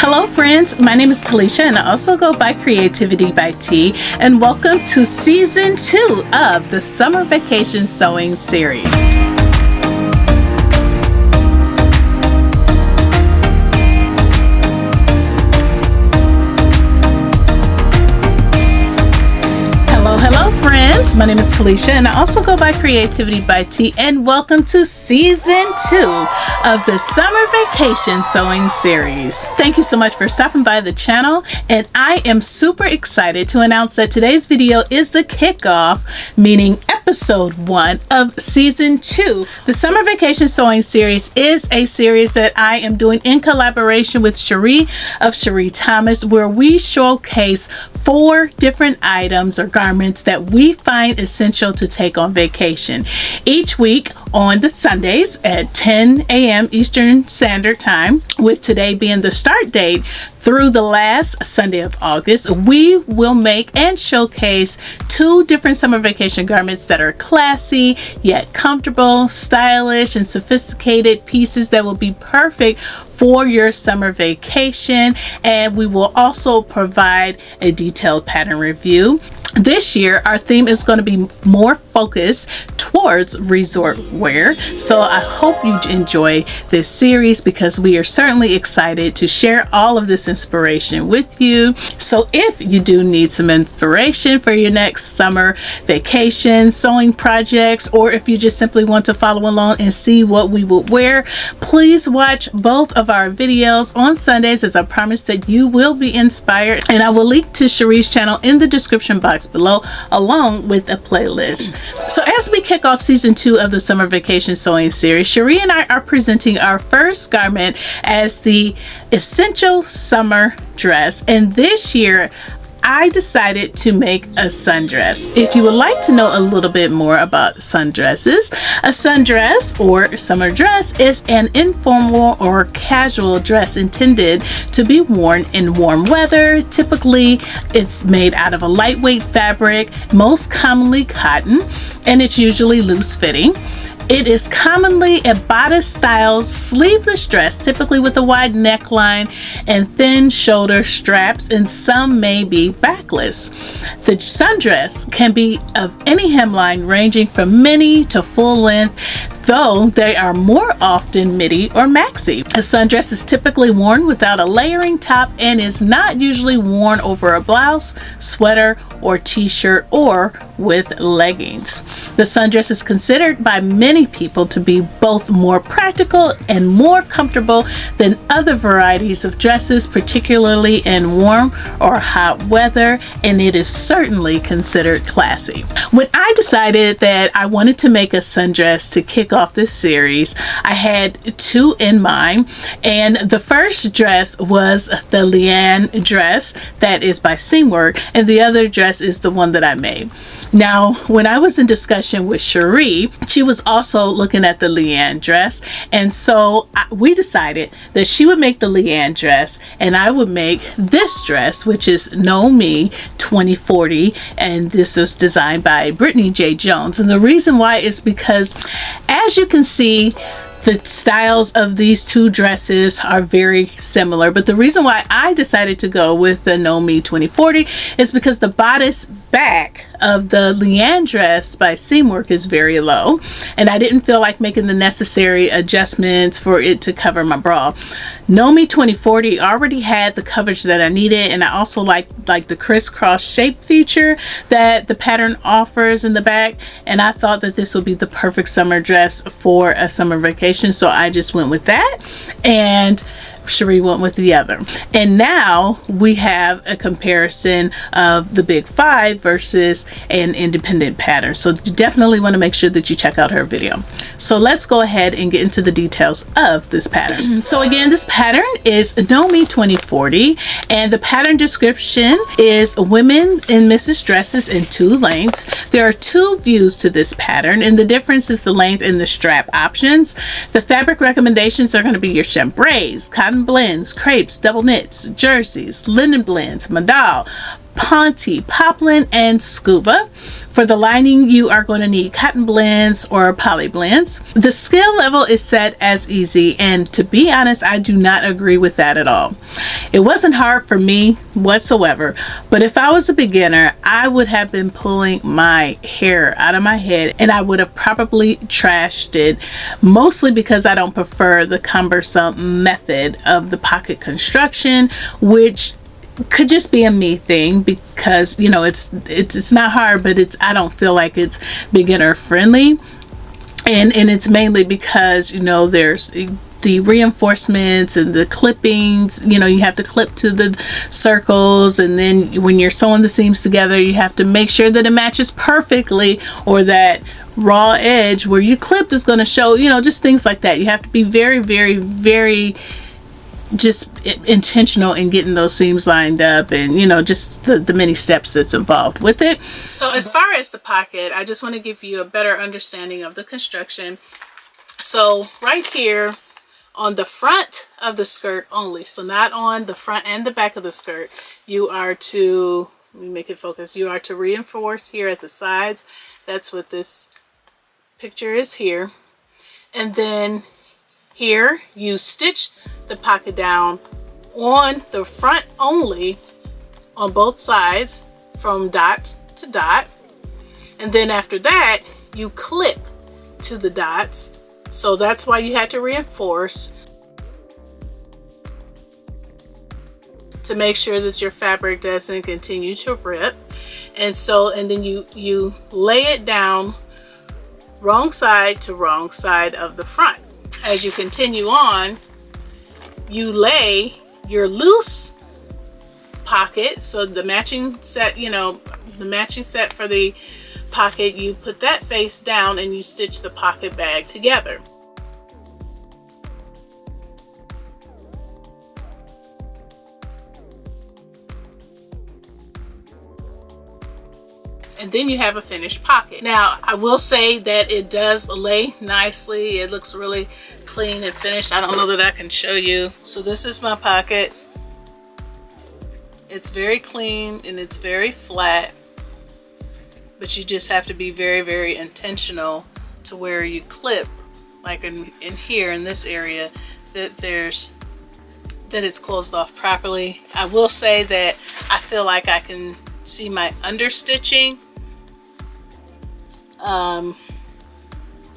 Hello friends, my name is Talisha and I also go by CreativiTeeByT, and welcome to season 2 of the Summer Vacation Sewing Series. My name is Talisha and I also go by CreativiTeeByT, and welcome to season 2 of the Summer Vacation Sewing Series. Thank you so much for stopping by the channel, and I am super excited to announce that today's video is the kickoff, meaning episode 1 of season 2. The Summer Vacation Sewing Series is a series that I am doing in collaboration with Sheree of Sheree Thomas, where we showcase 4 different items or garments that we find essential to take on vacation. Each week on the Sundays at 10 a.m. Eastern Standard Time, with today being the start date through the last Sunday of August, we will make and showcase 2 different summer vacation garments that are classy yet comfortable, stylish, and sophisticated pieces that will be perfect for your summer vacation. And we will also provide a detailed pattern review. This year our theme is going to be more focused towards resort wear, so I hope you enjoy this series because we are certainly excited to share all of this inspiration with you. So if you do need some inspiration for your next summer vacation sewing projects, or if you just simply want to follow along and see what we would wear, please watch both of our videos on Sundays, as I promise that you will be inspired. And I will link to Sheree's channel in the description box below, along with a playlist. So as we kick off season 2 of the Summer Vacation Sewing Series, Sheree and I are presenting our first garment as the essential summer dress, and this year I decided to make a sundress. If you would like to know a little bit more about sundresses, a sundress or summer dress is an informal or casual dress intended to be worn in warm weather. Typically, it's made out of a lightweight fabric, most commonly cotton, and it's usually loose fitting. It is commonly a bodice-style sleeveless dress, typically with a wide neckline and thin shoulder straps, and some may be backless. The sundress can be of any hemline, ranging from mini to full length, though they are more often midi or maxi. A sundress is typically worn without a layering top and is not usually worn over a blouse, sweater, or t-shirt, or with leggings. The sundress is considered by many people to be both more practical and more comfortable than other varieties of dresses, particularly in warm or hot weather, and it is certainly considered classy. When I decided that I wanted to make a sundress to kick off this series, I had 2 in mind, and the first dress was the Leanne dress that is by Seamwork, and the other dress is the one that I made. Now, when I was in discussion with Sheree, she was also looking at the Leanne dress, and so we decided that she would make the Leanne dress and I would make this dress, which is ME2040, and this is designed by Brittany J. Jones. And the reason why is because, as you can see, the styles of these 2 dresses are very similar, but the reason why I decided to go with the ME2040 is because the bodice back of the Leanne dress by Seamwork is very low, and I didn't feel like making the necessary adjustments for it to cover my bra. ME2040 already had the coverage that I needed, and I also like the crisscross shape feature that the pattern offers in the back, and I thought that this would be the perfect summer dress for a summer vacation, so I just went with that, and Sheree went with the other. And now we have a comparison of the big 5 versus an independent pattern, so you definitely want to make sure that you check out her video. So let's go ahead and get into the details of this pattern. So again, this pattern is ME2040, and the pattern description is women in Mrs. dresses in 2 lengths. There are 2 views to this pattern, and the difference is the length and the strap options. The fabric recommendations are going to be your chambrays, cotton blends, crepes, double knits, jerseys, linen blends, modal, ponte, poplin, and scuba. For the lining, you are going to need cotton blends or poly blends. The skill level is set as easy, and to be honest, I do not agree with that at all. It wasn't hard for me whatsoever, but if I was a beginner, I would have been pulling my hair out of my head, and I would have probably trashed it, mostly because I don't prefer the cumbersome method of the pocket construction, which could just be a me thing, because you know it's not hard, but I don't feel like it's beginner friendly, and it's mainly because, you know, there's the reinforcements and the clippings. You know, you have to clip to the circles, and then when you're sewing the seams together, you have to make sure that it matches perfectly, or that raw edge where you clipped is going to show, you know, just things like that. You have to be very, very, very just intentional in getting those seams lined up, and you know, just the many steps that's involved with it. So as far as the pocket, I just want to give you a better understanding of the construction. So right here on the front of the skirt only, so not on the front and the back of the skirt, you are to, let me make it focus, you are to reinforce here at the sides. That's what this picture is here. And then here you stitch the pocket down on the front only on both sides from dot to dot, and then after that you clip to the dots. So that's why you had to reinforce, to make sure that your fabric doesn't continue to rip. And then you lay it down wrong side to wrong side of the front. As you continue on, you lay your loose pocket, so the matching set, you know, the matching set for the pocket, you put that face down and you stitch the pocket bag together. And then you have a finished pocket. Now, I will say that it does lay nicely. It looks really clean and finished. I don't know that I can show you. So this is my pocket. It's very clean and it's very flat, but you just have to be very, very intentional to where you clip, like in here in this area, that it's closed off properly. I will say that I feel like I can see my understitching.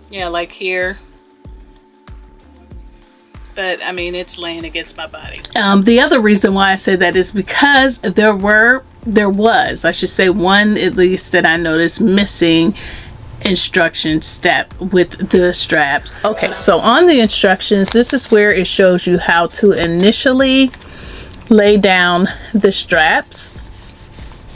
Yeah, like here, but I mean, it's laying against my body. The other reason why I say that is because there was, I should say, one at least that I noticed missing instruction step with the straps. Okay, so on the instructions, this is where it shows you how to initially lay down the straps,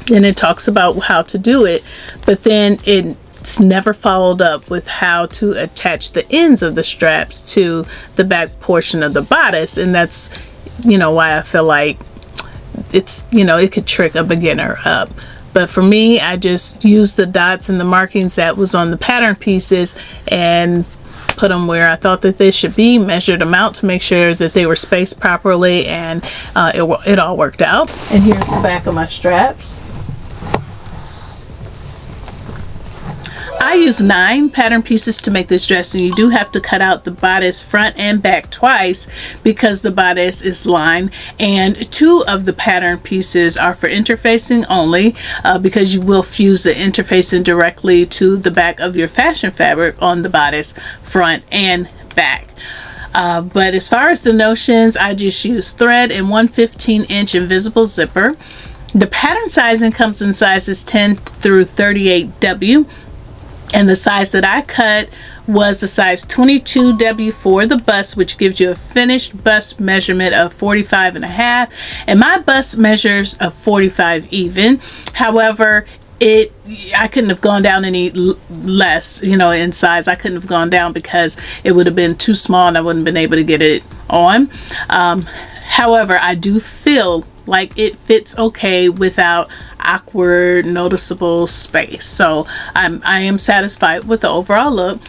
and it talks about how to do it, but then it's never followed up with how to attach the ends of the straps to the back portion of the bodice. And that's, you know, why I feel like it's, you know, it could trick a beginner up. But for me, I just used the dots and the markings that was on the pattern pieces and put them where I thought that they should be, measured them out to make sure that they were spaced properly, and it all worked out. And here's the back of my straps. I used 9 pattern pieces to make this dress, and you do have to cut out the bodice front and back twice because the bodice is lined, and 2 of the pattern pieces are for interfacing only, because you will fuse the interfacing directly to the back of your fashion fabric on the bodice front and back. But as far as the notions, I just use thread and 1/15" invisible zipper. The pattern sizing comes in sizes 10 through 38W. And the size that I cut was the size 22W for the bust, which gives you a finished bust measurement of 45.5. And my bust measures of 45 even. However, I couldn't have gone down any less, you know, in size. I couldn't have gone down because it would have been too small and I wouldn't have been able to get it on. However, I do feel like it fits okay without awkward, noticeable space. So I am satisfied with the overall look.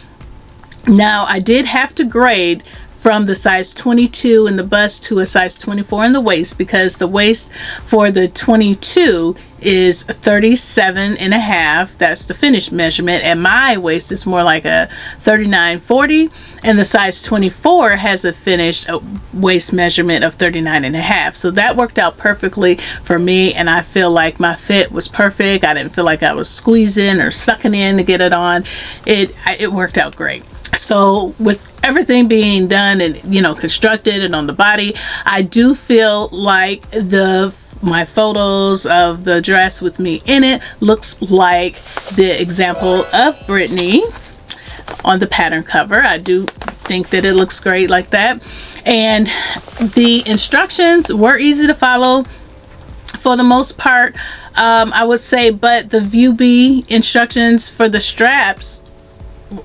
Now, I did have to grade from the size 22 in the bust to a size 24 in the waist, because the waist for the 22 is 37.5. That's the finished measurement, and my waist is more like a 39.40, and the size 24 has a finished waist measurement of 39.5. So that worked out perfectly for me, and I feel like my fit was perfect. I didn't feel like I was squeezing or sucking in to get it on. It worked out great. So with everything being done and, you know, constructed and on the body, I do feel like my photos of the dress with me in it looks like the example of Brittany on the pattern cover. I do think that it looks great like that. And the instructions were easy to follow for the most part, I would say, but the View B instructions for the straps,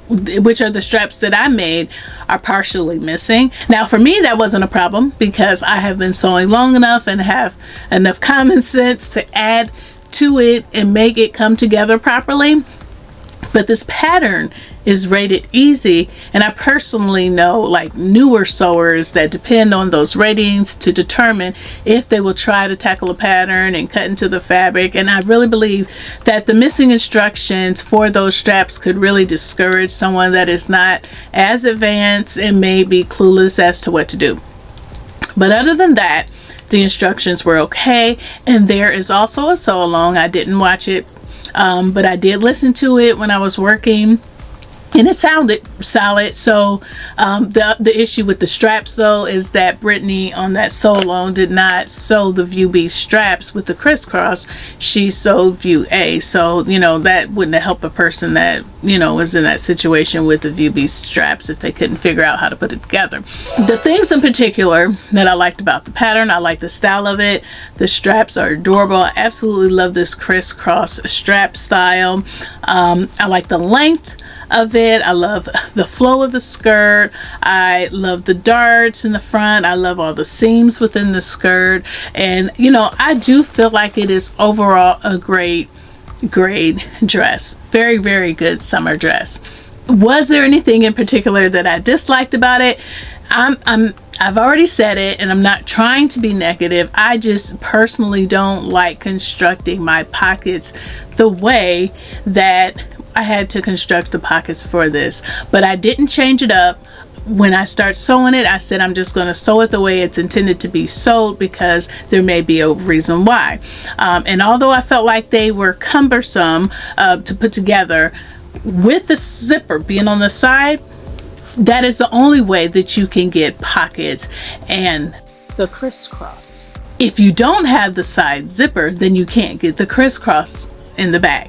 which are the straps that I made, are partially missing. Now for me, that wasn't a problem because I have been sewing long enough and have enough common sense to add to it and make it come together properly. But this pattern is rated easy, and I personally know like newer sewers that depend on those ratings to determine if they will try to tackle a pattern and cut into the fabric. And I really believe that the missing instructions for those straps could really discourage someone that is not as advanced and may be clueless as to what to do. But other than that, the instructions were okay. And there is also a sew along. I didn't watch it, but I did listen to it when I was working, and it sounded solid. So the issue with the straps though is that Brittany on that sew along did not sew the View B straps with the crisscross. She sewed View A. So, you know, that wouldn't have helped a person that, you know, was in that situation with the View B straps if they couldn't figure out how to put it together. The things in particular that I liked about the pattern, I like the style of it. The straps are adorable. I absolutely love this crisscross strap style. I like the length of it. I love the flow of the skirt. I love the darts in the front. I love all the seams within the skirt. And, you know, I do feel like it is overall a great dress. Very, very good summer dress. Was there anything in particular that I disliked about it? I've already said it, and I'm not trying to be negative. I just personally don't like constructing my pockets the way that I had to construct the pockets for this. But I didn't change it up. When I start sewing it, I said I'm just going to sew it the way it's intended to be sewed, because there may be a reason why. And although I felt like they were cumbersome to put together, with the zipper being on the side, that is the only way that you can get pockets and the crisscross. If you don't have the side zipper, then you can't get the crisscross in the back.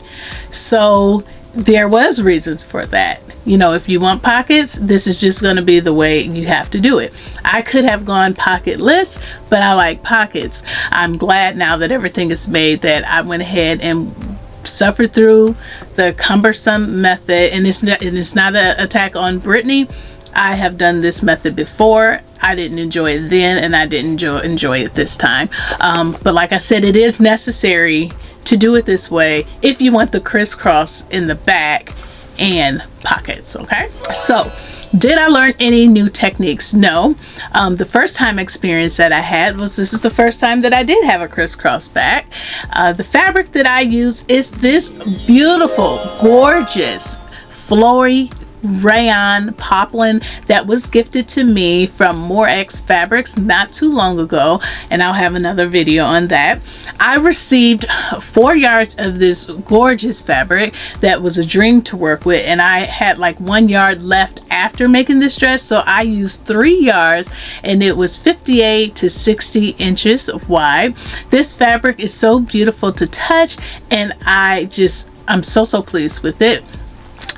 So there was reasons for that. You know, if you want pockets, this is just going to be the way you have to do it. I could have gone pocketless, but I like pockets. I'm glad now that everything is made that I went ahead and suffered through the cumbersome method. And it's not an attack on Brittany. I have done this method before. I didn't enjoy it then, and I didn't enjoy it this time. But like I said, it is necessary to do it this way if you want the crisscross in the back and pockets. Okay, so did I learn any new techniques? No. The first time experience that I had was, this is the first time that I did have a crisscross back. The fabric that I use is this beautiful, gorgeous, flowy rayon poplin that was gifted to me from More X Fabrics not too long ago, and I'll have another video on that. I received 4 yards of this gorgeous fabric that was a dream to work with, and I had like 1 yard left after making this dress, so I used 3 yards, and it was 58 to 60 inches wide. This fabric is so beautiful to touch, and I'm so pleased with it.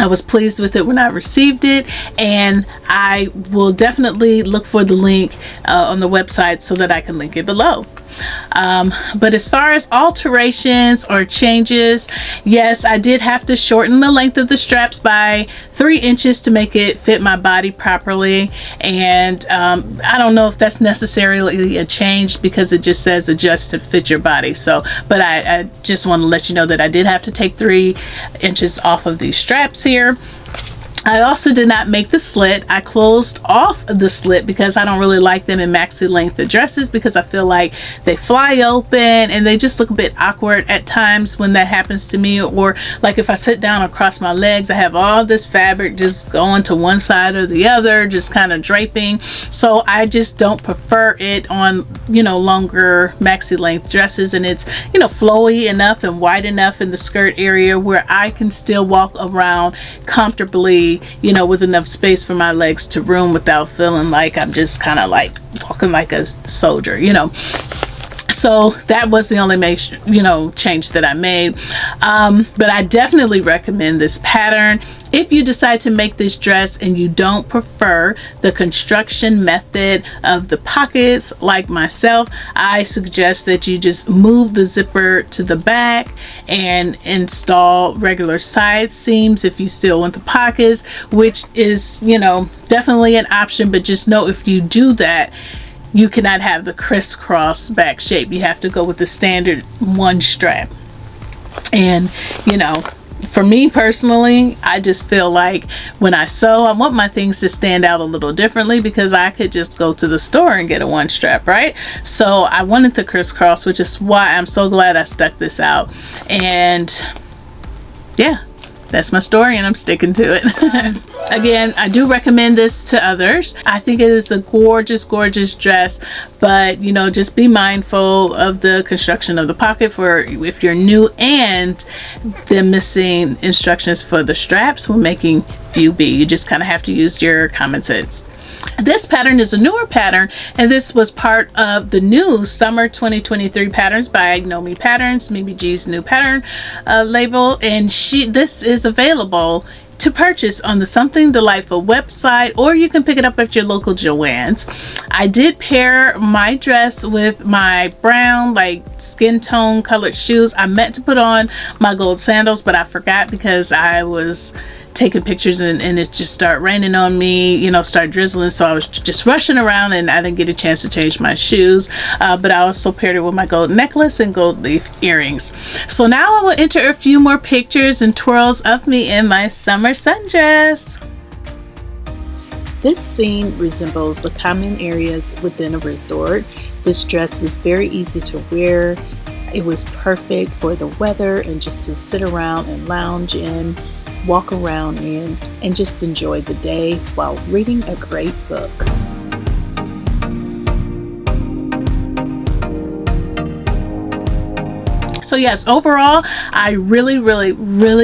I was pleased with it when I received it, and I will definitely look for the link on the website so that I can link it below. But as far as alterations or changes, yes, I did have to shorten the length of the straps by 3 inches to make it fit my body properly. And I don't know if that's necessarily a change, because it just says adjust to fit your body. So, but I just want to let you know that I did have to take 3 inches off of these straps here. I also did not make the slit. I closed off the slit because I don't really like them in maxi length dresses, because I feel like they fly open and they just look a bit awkward at times when that happens to me. Or like if I sit down across my legs, I have all this fabric just going to one side or the other, just kind of draping. So I just don't prefer it on, you know, longer maxi length dresses. And it's, you know, flowy enough and wide enough in the skirt area where I can still walk around comfortably, you know, with enough space for my legs to room without feeling like I'm just kind of like walking like a soldier, you know. So that was the only change that I made. But I definitely recommend this pattern. If you decide to make this dress and you don't prefer the construction method of the pockets like myself, I suggest that you just move the zipper to the back and install regular side seams if you still want the pockets, which is, you know, definitely an option. But just know, if you do that, you cannot have the crisscross back shape. You have to go with the standard one strap. And, you know, for me personally, I just feel like when I sew, I want my things to stand out a little differently, because I could just go to the store and get a one strap, right? So I wanted the crisscross, which is why I'm so glad I stuck this out. And yeah, that's my story, and I'm sticking to it. Again, I do recommend this to others. I think it is a gorgeous, gorgeous dress, but, you know, just be mindful of the construction of the pocket for if you're new, and the missing instructions for the straps when making view B. You just kind of have to use your common sense. This pattern is a newer pattern, and this was part of the new summer 2023 patterns by Nomi Patterns, Mimi G's new pattern label. And this is available to purchase on the Something Delightful website, or you can pick it up at your local Joann's. I did pair my dress with my brown, like skin tone colored shoes. I meant to put on my gold sandals, but I forgot because I was taking pictures and it just started raining on me, you know, started drizzling. So I was just rushing around and I didn't get a chance to change my shoes. But I also paired it with my gold necklace and gold leaf earrings. So now I will enter a few more pictures and twirls of me in my summer sundress. This scene resembles the common areas within a resort. This dress was very easy to wear. It was perfect for the weather and just to sit around and lounge in, walk around in, and just enjoy the day while reading a great book. So yes, overall, I really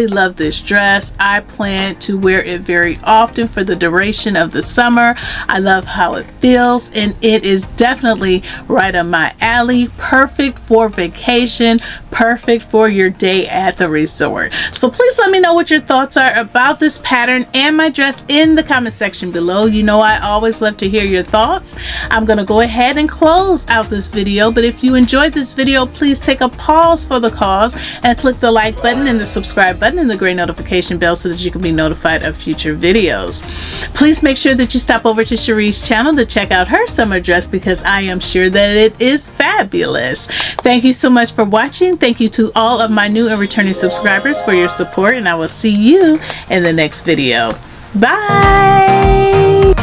love this dress. I plan to wear it very often for the duration of the summer. I love how it feels, and it is definitely right up my alley. Perfect for vacation, perfect for your day at the resort. So please let me know what your thoughts are about this pattern and my dress in the comment section below. You know, I always love to hear your thoughts. I'm gonna go ahead and close out this video, but if you enjoyed this video, please take a pause for the cause and click the like button and the subscribe button and the gray notification bell so that you can be notified of future videos. Please make sure that you stop over to Sheree's channel to check out her summer dress, because I am sure that it is fabulous. Thank you so much for watching. Thank you to all of my new and returning subscribers for your support, and I will see you in the next video. Bye!